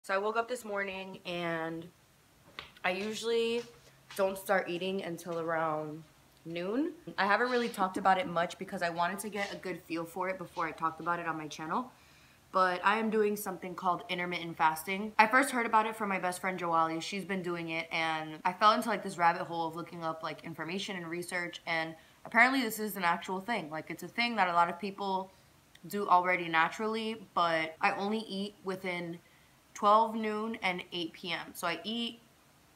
So I woke up this morning and I usually don't start eating until around noon. I haven't really talked about it much because I wanted to get a good feel for it before I talked about it on my channel. But I am doing something called intermittent fasting. I first heard about it from my best friend Joali. She's been doing it and I fell into like this rabbit hole of looking up like information and research, and apparently this is an actual thing. Like it's a thing that a lot of people do already naturally, but I only eat within 12 noon and 8 p.m. So I eat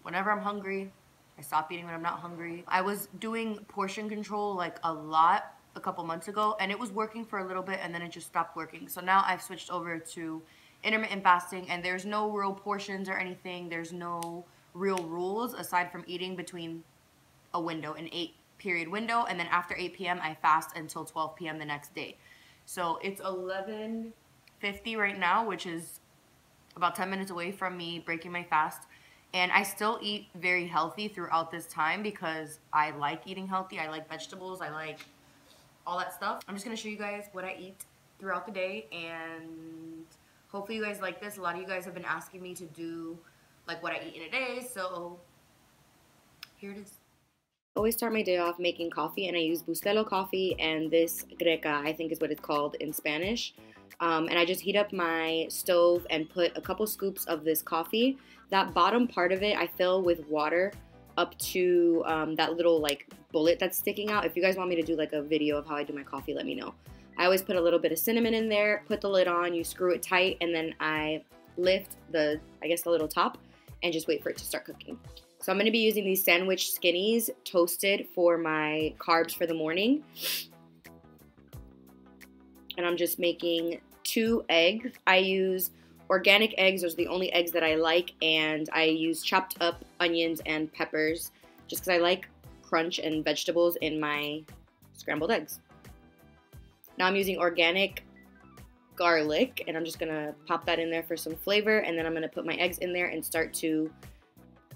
whenever I'm hungry. I stop eating when I'm not hungry. I was doing portion control like a lot a couple months ago and it was working for a little bit and then it just stopped working. So now I've switched over to intermittent fasting and there's no real portions or anything. There's no real rules aside from eating between a window, an 8-period window, and then after 8 p.m. I fast until 12 p.m. the next day. So it's 11:50 right now, which is about 10 minutes away from me breaking my fast. And I still eat very healthy throughout this time because I like eating healthy. I like vegetables. I like all that stuff. I'm just going to show you guys what I eat throughout the day, and hopefully you guys like this. A lot of you guys have been asking me to do like what I eat in a day, so here it is. I always start my day off making coffee, and I use Bustelo coffee and this Greca, I think is what it's called in Spanish. And I just heat up my stove and put a couple scoops of this coffee. That bottom part of it I fill with water up to that little like bullet that's sticking out. If you guys want me to do like a video of how I do my coffee, let me know. I always put a little bit of cinnamon in there, put the lid on, you screw it tight, and then I lift the little top and just wait for it to start cooking. So I'm going to be using these sandwich skinnies toasted for my carbs for the morning. And I'm just making 2 eggs. I use organic eggs. Those are the only eggs that I like. And I use chopped up onions and peppers just because I like crunch and vegetables in my scrambled eggs. Now I'm using organic garlic, and I'm just going to pop that in there for some flavor. And then I'm going to put my eggs in there and start to,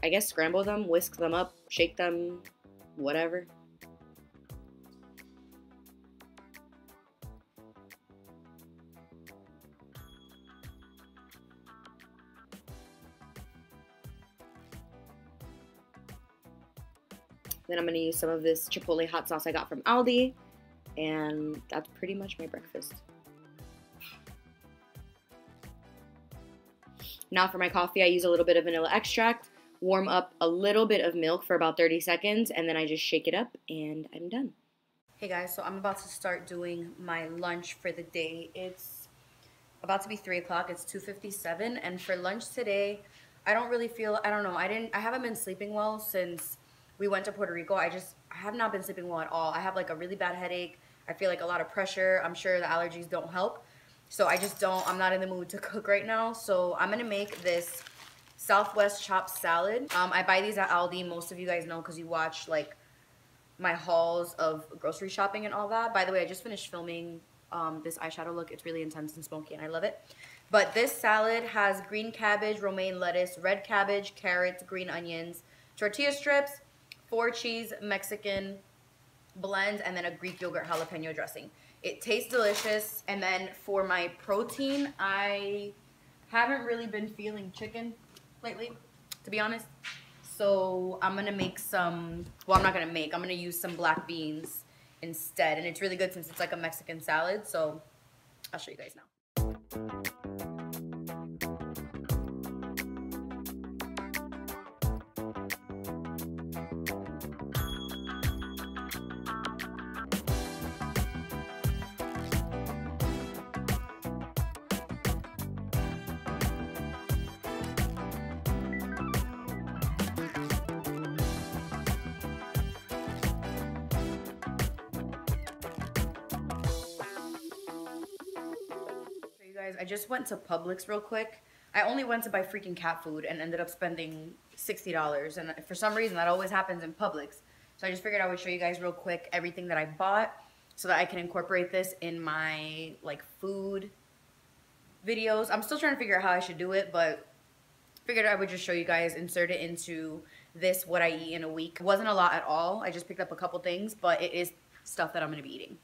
I guess, scramble them, whisk them up, shake them, whatever. Then I'm going to use some of this Chipotle hot sauce I got from Aldi, and that's pretty much my breakfast. Now for my coffee, I use a little bit of vanilla extract, warm up a little bit of milk for about 30 seconds, and then I just shake it up, and I'm done. Hey guys, so I'm about to start doing my lunch for the day. It's about to be 3 o'clock. It's 2:57, and for lunch today, I don't really feel, I don't know, I haven't been sleeping well since we went to Puerto Rico. I have not been sleeping well at all. I have like a really bad headache. I feel like a lot of pressure. I'm sure the allergies don't help. So I'm not in the mood to cook right now. So I'm gonna make this Southwest chopped salad. I buy these at Aldi. Most of you guys know because you watch like my hauls of grocery shopping and all that. By the way, I just finished filming this eyeshadow look. It's really intense and smoky and I love it. But this salad has green cabbage, romaine lettuce, red cabbage, carrots, green onions, tortilla strips, 4 cheese Mexican blend, and then a Greek yogurt jalapeno dressing. It tastes delicious. And then for my protein, I haven't really been feeling chicken lately, to be honest. So I'm gonna make some, well, I'm not gonna make, I'm gonna use some black beans instead. And it's really good since it's like a Mexican salad. So I'll show you guys now. Guys, I just went to Publix real quick. I only went to buy freaking cat food and ended up spending $60, and for some reason that always happens in Publix. So I just figured I would show you guys real quick everything that I bought so that I can incorporate this in my like food videos. I'm still trying to figure out how I should do it, but figured I would just show you guys, insert it into this what I eat in a week. It wasn't a lot at all. I just picked up a couple things, but it is stuff that I'm gonna be eating.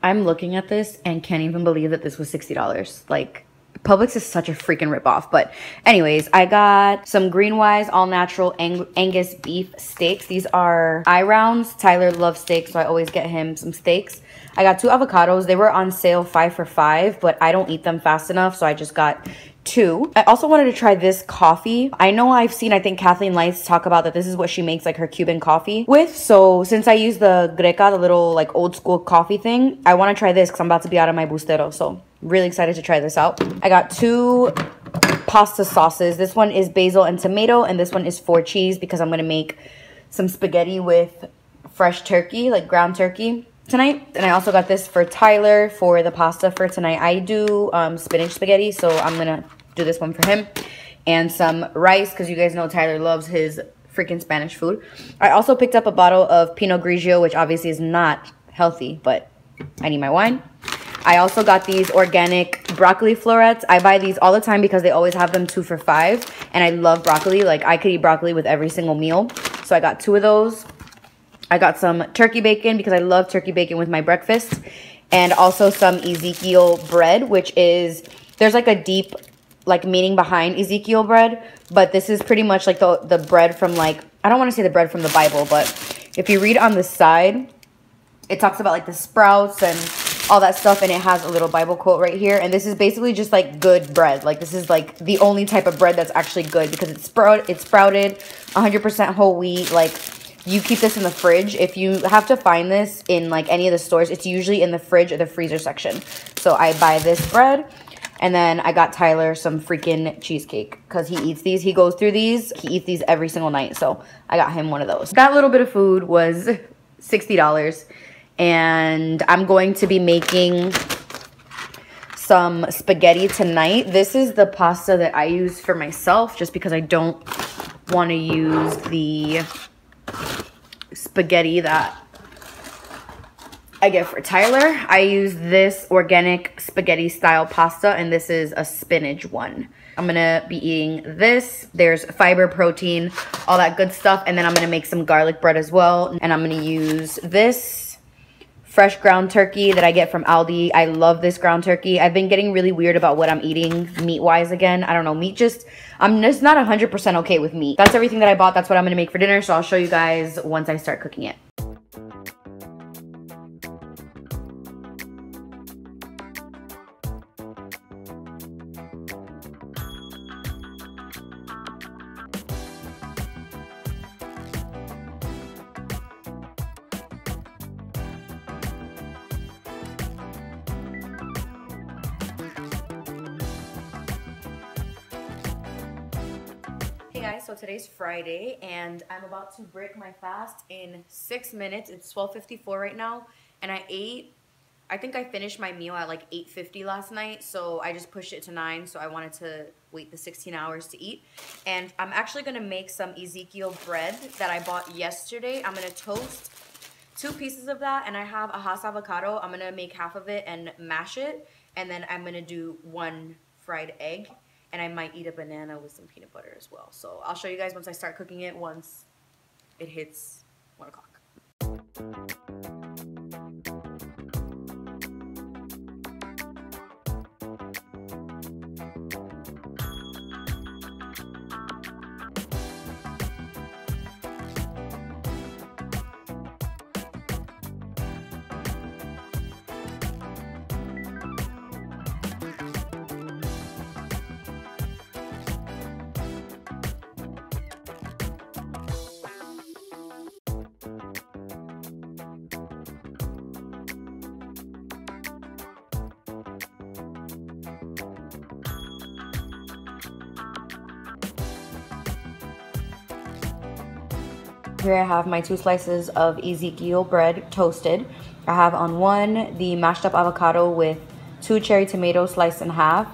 I'm looking at this and can't even believe that this was $60. Like, Publix is such a freaking ripoff. But anyways, I got some Greenwise all natural Angus beef steaks. These are eye rounds. Tyler loves steaks, so I always get him some steaks. I got 2 avocados. They were on sale 5 for $5, but I don't eat them fast enough, so I just got 2. I also wanted to try this coffee. I know I think Kathleen Lights talk about that this is what she makes like her Cuban coffee with. So since I use the Greca, the little like old school coffee thing, I want to try this because I'm about to be out of my bustero. So really excited to try this out. I got 2 pasta sauces. This one is basil and tomato, and this one is 4 cheese because I'm going to make some spaghetti with fresh turkey, like ground turkey tonight. And I also got this for Tyler for the pasta for tonight. I do spinach spaghetti, so I'm gonna do this one for him. And some rice, because you guys know Tyler loves his freaking Spanish food. I also picked up a bottle of Pinot Grigio, which obviously is not healthy, but I need my wine. I also got these organic broccoli florets. I buy these all the time because they always have them 2 for $5, and I love broccoli. Like, I could eat broccoli with every single meal. So I got 2 of those. I got some turkey bacon because I love turkey bacon with my breakfast. And also some Ezekiel bread, which is, there's like a deep like meaning behind Ezekiel bread. But this is pretty much like the bread from like, I don't want to say the bread from the Bible, but if you read on the side, it talks about like the sprouts and all that stuff. And it has a little Bible quote right here. And this is basically just like good bread. Like this is like the only type of bread that's actually good because it's sprouted, 100% whole wheat. Like, you keep this in the fridge. If you have to find this in like any of the stores, it's usually in the fridge or the freezer section. So I buy this bread. And then I got Tyler some freaking cheesecake because he eats these. He goes through these. He eats these every single night. So I got him one of those. That little bit of food was $60. And I'm going to be making some spaghetti tonight. This is the pasta that I use for myself just because I don't want to use the spaghetti that I get for Tyler. I use this organic spaghetti style pasta, and this is a spinach one. I'm gonna be eating this. There's fiber, protein, all that good stuff. And then I'm gonna make some garlic bread as well. And I'm gonna use this fresh ground turkey that I get from Aldi. I love this ground turkey. I've been getting really weird about what I'm eating meat-wise again. I don't know, I'm just not 100% okay with meat. That's everything that I bought. That's what I'm gonna make for dinner. So I'll show you guys once I start cooking it. Hey guys, so today's Friday and I'm about to break my fast in 6 minutes. It's 12:54 right now and I think I finished my meal at like 8:50 last night, so I just pushed it to 9, so I wanted to wait the 16 hours to eat. And I'm actually gonna make some Ezekiel bread that I bought yesterday. I'm gonna toast 2 pieces of that, and I have a Hass avocado. I'm gonna make half of it and mash it, and then I'm gonna do 1 fried egg. And I might eat a banana with some peanut butter as well. So I'll show you guys once I start cooking it, once it hits 1 o'clock. Here I have my 2 slices of Ezekiel bread toasted. I have on one the mashed up avocado with 2 cherry tomatoes sliced in half,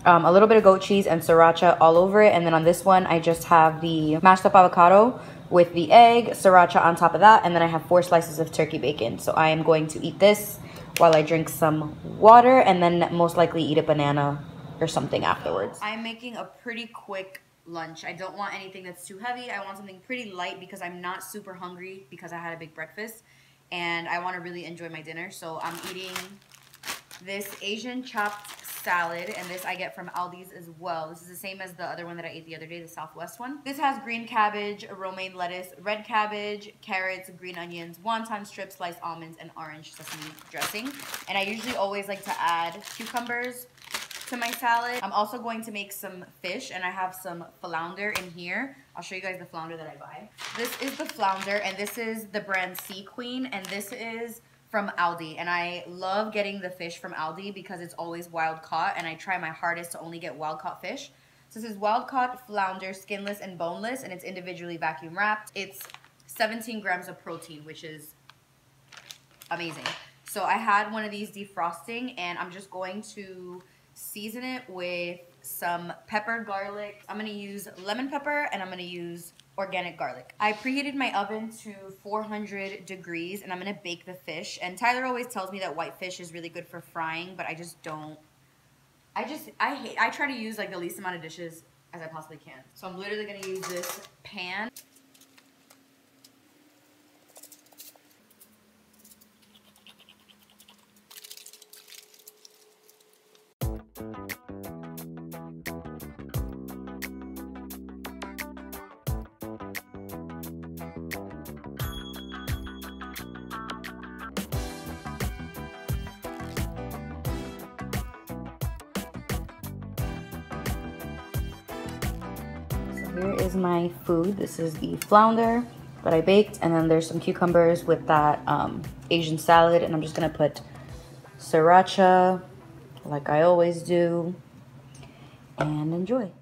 a little bit of goat cheese and sriracha all over it. And then on this one, I just have the mashed up avocado with the egg, sriracha on top of that. And then I have 4 slices of turkey bacon. So I am going to eat this while I drink some water and then most likely eat a banana or something afterwards. I'm making a pretty quick lunch. I don't want anything that's too heavy. I want something pretty light because I'm not super hungry because I had a big breakfast and I want to really enjoy my dinner. So I'm eating this Asian chopped salad, and this I get from Aldi's as well. This is the same as the other one that I ate the other day, the Southwest one. This has green cabbage, romaine lettuce, red cabbage, carrots, green onions, wonton strips, sliced almonds, and orange sesame dressing. And I usually always like to add cucumbers to my salad. I'm also going to make some fish, and I have some flounder in here. I'll show you guys the flounder that I buy. This is the flounder, and this is the brand Sea Queen, and this is from Aldi. And I love getting the fish from Aldi because it's always wild caught, and I try my hardest to only get wild caught fish. So this is wild caught flounder, skinless and boneless, and it's individually vacuum wrapped. It's 17 grams of protein, which is amazing. So I had one of these defrosting, and I'm just going to season it with some pepper, garlic. I'm gonna use lemon pepper, and I'm gonna use organic garlic. I preheated my oven to 400 degrees, and I'm gonna bake the fish. And Tyler always tells me that white fish is really good for frying, but I just don't. I try to use like the least amount of dishes as I possibly can. So I'm literally gonna use this pan. Here is my food. This is the flounder that I baked, and then there's some cucumbers with that Asian salad, and I'm just gonna put sriracha like I always do and enjoy.